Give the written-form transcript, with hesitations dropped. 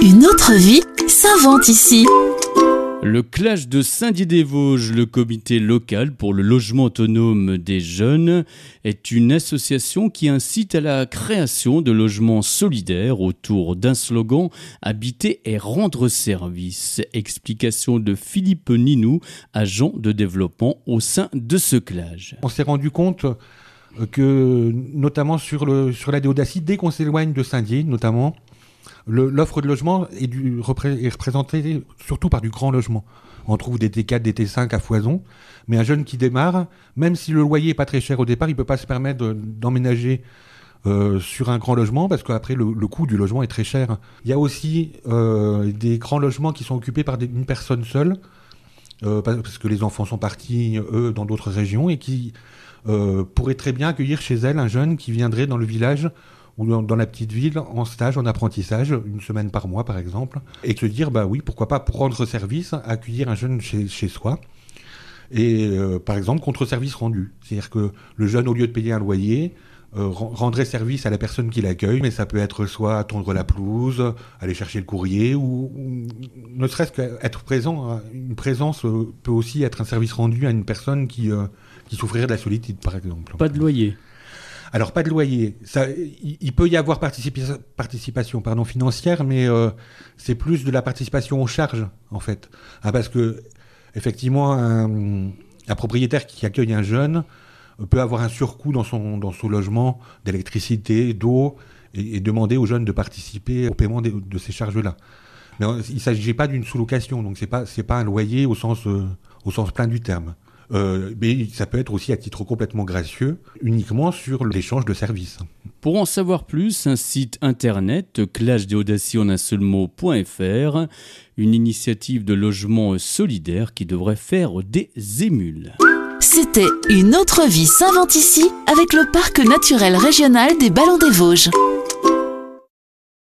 Une autre vie s'invente ici. Le Clash de Saint-Dié-des-Vosges, le comité local pour le logement autonome des jeunes, est une association qui incite à la création de logements solidaires autour d'un slogan « Habiter et rendre service ». Explication de Philippe Ninou, agent de développement au sein de ce Clash. On s'est rendu compte que, notamment sur la Déodacie, dès qu'on s'éloigne de Saint-Dié, notamment, l'offre de logement est représentée surtout par du grand logement. On trouve des T4, des T5 à foison, mais un jeune qui démarre, même si le loyer n'est pas très cher au départ, il ne peut pas se permettre d'emménager sur un grand logement, parce qu'après le coût du logement est très cher. Il y a aussi des grands logements qui sont occupés par une personne seule, parce que les enfants sont partis, eux, dans d'autres régions, et qui pourraient très bien accueillir chez elle un jeune qui viendrait dans le village ou dans la petite ville, en stage, en apprentissage, une semaine par mois par exemple, et se dire, bah oui, pourquoi pas, pour rendre service, accueillir un jeune chez soi, et par exemple, contre service rendu. C'est-à-dire que le jeune, au lieu de payer un loyer, rendrait service à la personne qui l'accueille, mais ça peut être soit tondre la pelouse, aller chercher le courrier, ou ne serait-ce qu'être présent. Une présence peut aussi être un service rendu à une personne qui souffrirait de la solitude, par exemple. Pas de loyer. Alors, pas de loyer. Il peut y avoir participation financière, mais c'est plus de la participation aux charges, en fait. Parce que, effectivement, un propriétaire qui accueille un jeune peut avoir un surcoût dans son logement d'électricité, d'eau, et demander aux jeunes de participer au paiement de ces charges-là. Mais il ne s'agit pas d'une sous-location, donc c'est pas un loyer au sens plein du terme. Mais ça peut être aussi à titre complètement gracieux, uniquement sur l'échange de services. Pour en savoir plus, un site internet, clashdéaudacie.fr, une initiative de logement solidaire qui devrait faire des émules. C'était Une autre vie s'invente ici avec le parc naturel régional des Ballons des Vosges.